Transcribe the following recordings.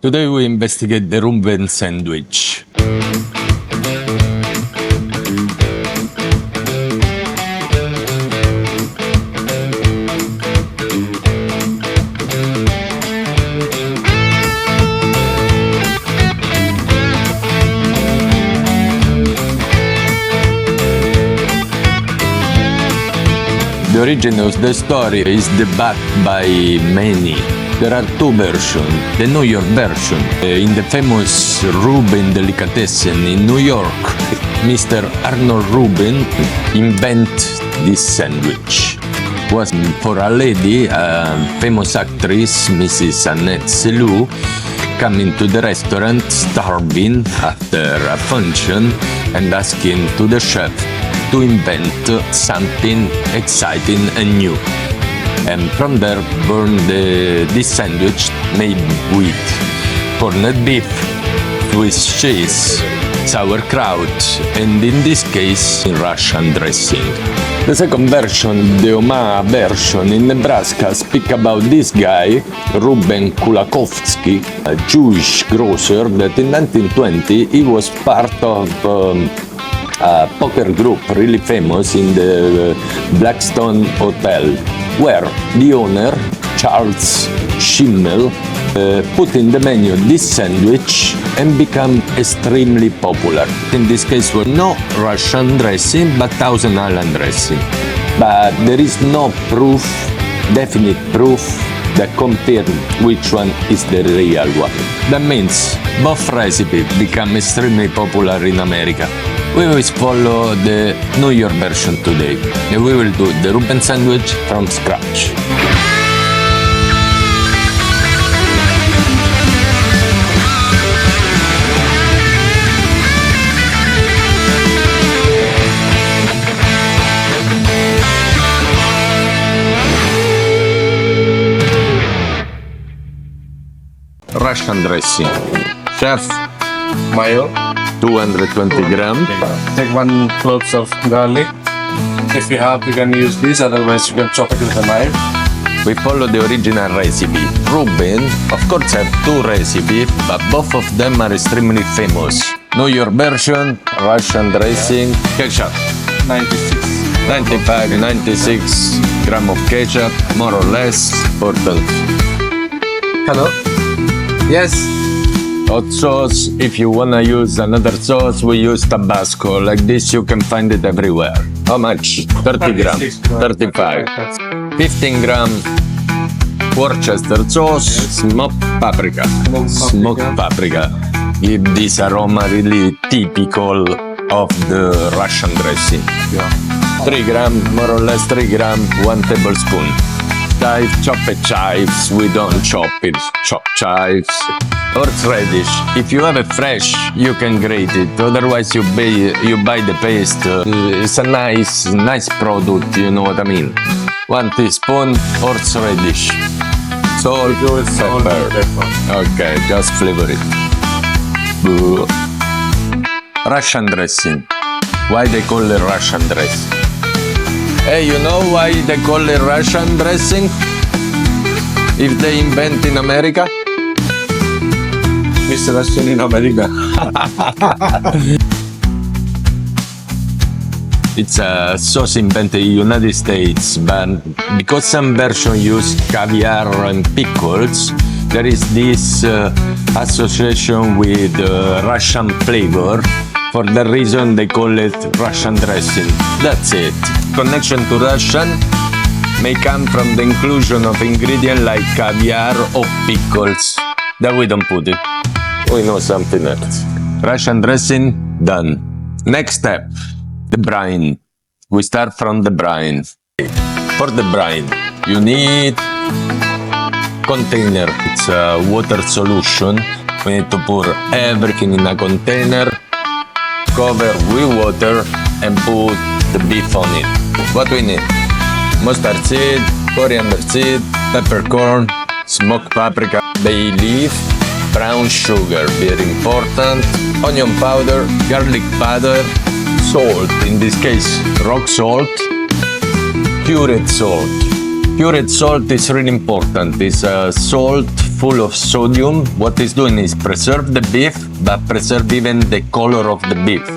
Today we investigate the Reuben sandwich. The origin of the story is debated by many. There are two versions. The New York version, in the famous Reuben delicatessen in New York, Mr. Arnold Reuben invented this sandwich. It was for a lady, a famous actress, Mrs. Annette Selou, coming to the restaurant starving after a function and asking to the chef to invent something exciting and new. And from there born this sandwich made with corned beef, Swiss cheese, sauerkraut, and in this case Russian dressing. The second version, the Omaha version in Nebraska, speak about this guy, Reuben Kulakovsky, a Jewish grocer that in 1920 he was part of a poker group really famous in the Blackstone Hotel, where the owner, Charles Schimmel, put in the menu this sandwich and become extremely popular. In this case was no Russian dressing but Thousand Island dressing. But there is no proof, definite proof, that confirm which one is the real one. That means both recipes become extremely popular in America. We will follow the New York version today, and we will do the Reuben sandwich from scratch. Russian dressing. Chef, Mayo. 220 grams. Take 1 clove of garlic. If you have, you can use this, otherwise you can chop it with a knife. We follow the original recipe. Reuben, of course, have two recipes, but both of them are extremely famous. New York version, Russian dressing, ketchup. 96. 95, 96 grams of ketchup, more or less, important. Hello? Yes. Hot sauce, if you wanna use another sauce, we use Tabasco. Like this, you can find it everywhere. How much? 30 grams, 35. 15 grams Worcester sauce, smoked paprika. Smoked paprika. Give this aroma really typical of the Russian dressing. 3 grams, more or less 3 grams, 1 tablespoon. Chopped chives, we don't chop it, chop chives. Horseradish, if you have it fresh, you can grate it, otherwise you buy the paste. It's a nice product, you know what I mean. 1 teaspoon horseradish. Salt, pepper. Okay, just flavor it. Russian dressing. Why they call it Russian dressing? Hey, you know why they call it Russian dressing? If they invent in America? Mr. Russian in America. It's a sauce invented in the United States, but because some versions use caviar and pickles, there is this association with Russian flavor. For that reason, they call it Russian dressing. That's it. Connection to Russian may come from the inclusion of ingredients like caviar or pickles. That we don't put it. We know something else. Russian dressing, done. Next step, the brine. We start from the brine. For the brine, you need container. It's a water solution. We need to pour everything in a container, cover with water, and put the beef on it. What we need? Mustard seed, coriander seed, peppercorn, smoked paprika, bay leaf, brown sugar, very important, onion powder, garlic powder, salt, in this case rock salt, pureed salt. Pureed salt is really important. It's salt full of sodium. What it's doing is preserve the beef, but preserve even the color of the beef.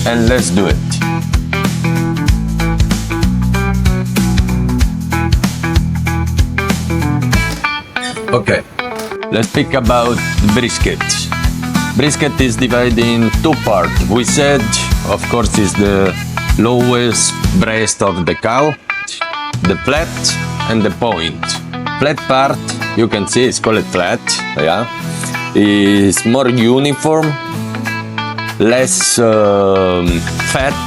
And let's do it. Okay, let's speak about the brisket. Brisket is divided in two parts. We said, of course, is the lowest breast of the cow, the flat and the point. Flat part, you can see it's called flat, yeah, is more uniform, less fat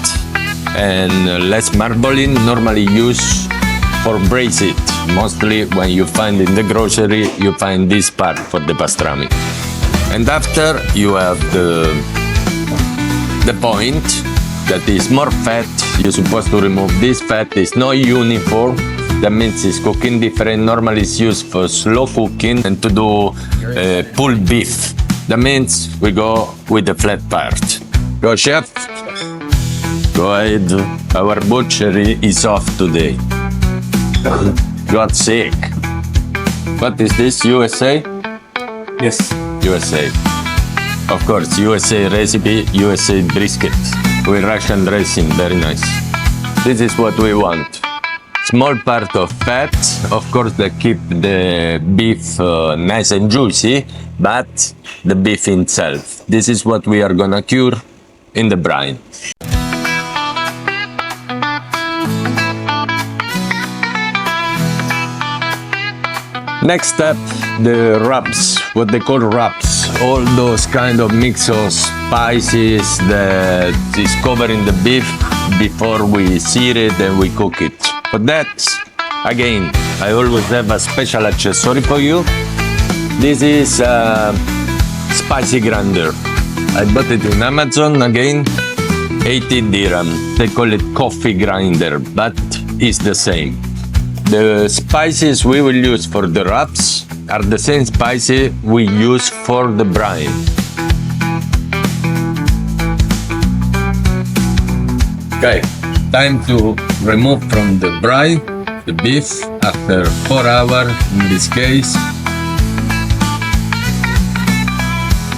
and less marbling, normally used for braise it. Mostly when you find in the grocery, you find this part for the pastrami. And after you have the point that is more fat. You're supposed to remove this fat. It's not uniform. That means it's cooking different. Normally it's used for slow cooking and to do pulled beef. That means we go with the flat part. Go, chef. Go ahead. Our butchery is off today. Got sick. What is this, USA? Yes. USA. Of course, USA recipe, USA brisket with Russian dressing, very nice. This is what we want. Small part of fat, of course, that keep the beef nice and juicy, but the beef itself. This is what we are gonna cure in the brine. Next step, the rubs, what they call rubs. All those kind of mix of spices that is covering the beef before we sear it and we cook it. But that, again, I always have a special accessory for you. This is a spicy grinder. I bought it in Amazon, again, 80 dirham. They call it coffee grinder, but it's the same. The spices we will use for the wraps are the same spices we use for the brine. Okay, time to remove from the brine the beef after 4 hours in this case.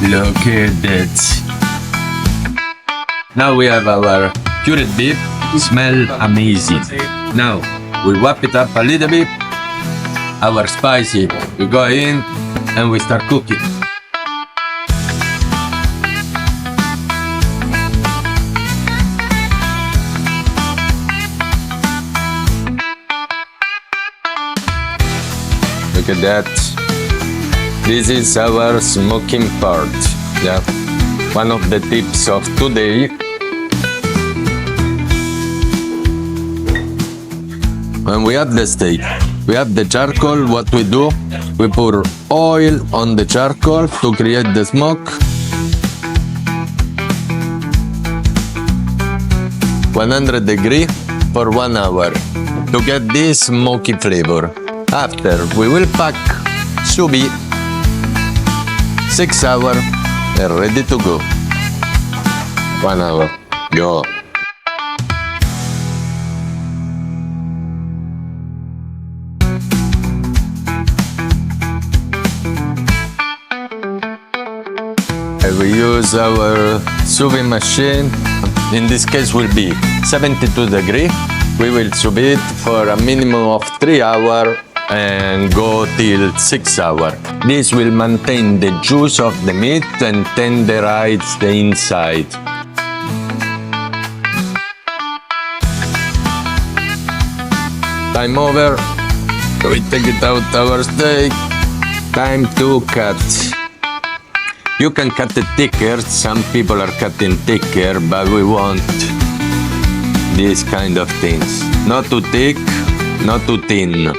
Look at that. Now we have our cured beef. Smell amazing. Now we wrap it up a little bit. Our spicy, we go in and we start cooking. Look at that. This is our smoking part. Yeah. One of the tips of today. When we have the steak, we have the charcoal. What we do, we pour oil on the charcoal to create the smoke. 100 degrees for 1 hour to get this smoky flavor. After, we will pack sous vide 6 hours and ready to go. 1 hour. Go. We use our sous vide machine. In this case will be 72 degrees. We will sous vide for a minimum of 3 hours and go till 6 hours. This will maintain the juice of the meat and tenderize the inside. Time over. We take it out our steak. Time to cut. You can cut it thicker, some people are cutting thicker, but we want these kind of things. Not too thick, not too thin.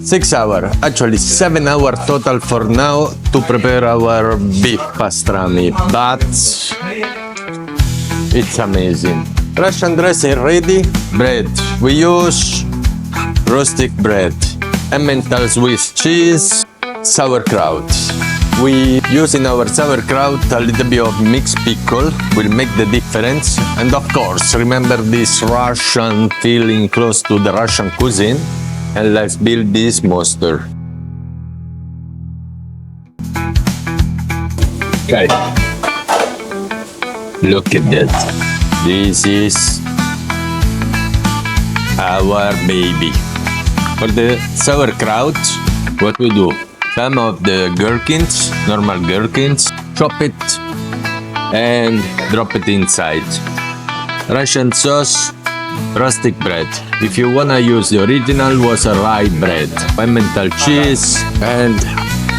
6 hours, actually 7 hours total for now to prepare our beef pastrami, but it's amazing. Russian dressing ready, bread. We use rustic bread. Emmental Swiss cheese, sauerkraut. We use in our sauerkraut a little bit of mixed pickle, will make the difference. And of course, remember this Russian feeling close to the Russian cuisine. And let's build this monster. Okay. Look at that. This is our baby. For the sauerkraut, what we do? Some of the gherkins, normal gherkins, chop it and drop it inside. Russian sauce, rustic bread. If you wanna use the original, was a rye bread, emmental cheese, and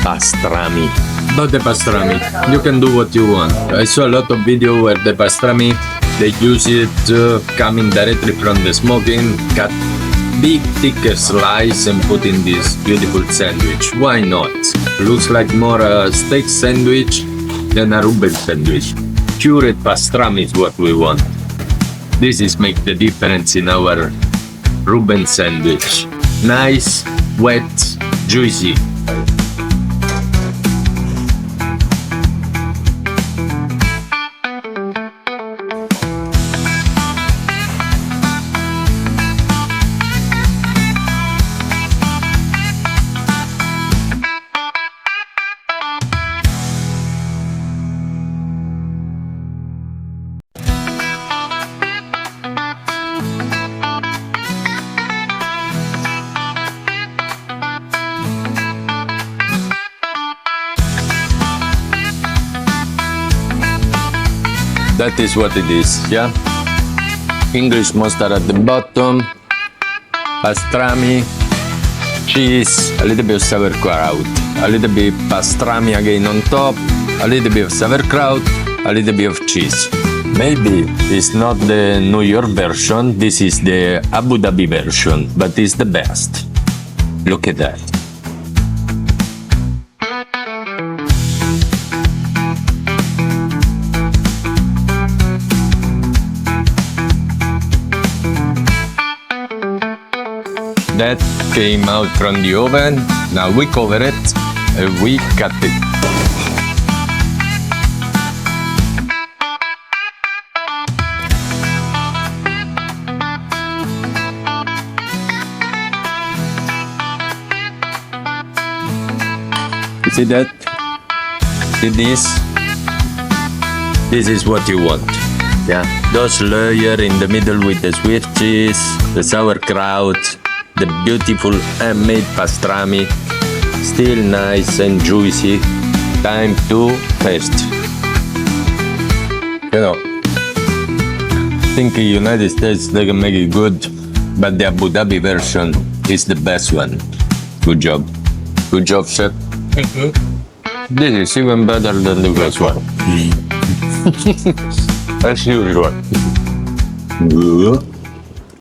pastrami. Not the pastrami. You can do what you want. I saw a lot of video where the pastrami, they use it coming directly from the smoking, cut big thicker slice and put in this beautiful sandwich. Why not? Looks like more a steak sandwich than a Reuben sandwich. Cured pastrami is what we want. This is make the difference in our Reuben sandwich. Nice, wet, juicy. That is what it is, yeah? English mustard at the bottom, pastrami, cheese, a little bit of sauerkraut, a little bit pastrami again on top, a little bit of sauerkraut, a little bit of cheese. Maybe it's not the New York version, this is the Abu Dhabi version, but it's the best. Look at that. That came out from the oven. Now we cover it and we cut it. You see that? See this? This is what you want. Yeah, those layers in the middle with the Swiss cheese, the sauerkraut, the beautiful handmade pastrami, still nice and juicy. Time to taste. You know, I think the United States they can make it good, but the Abu Dhabi version is the best one. Good job. Good job, chef. This is even better than the first one. As usual.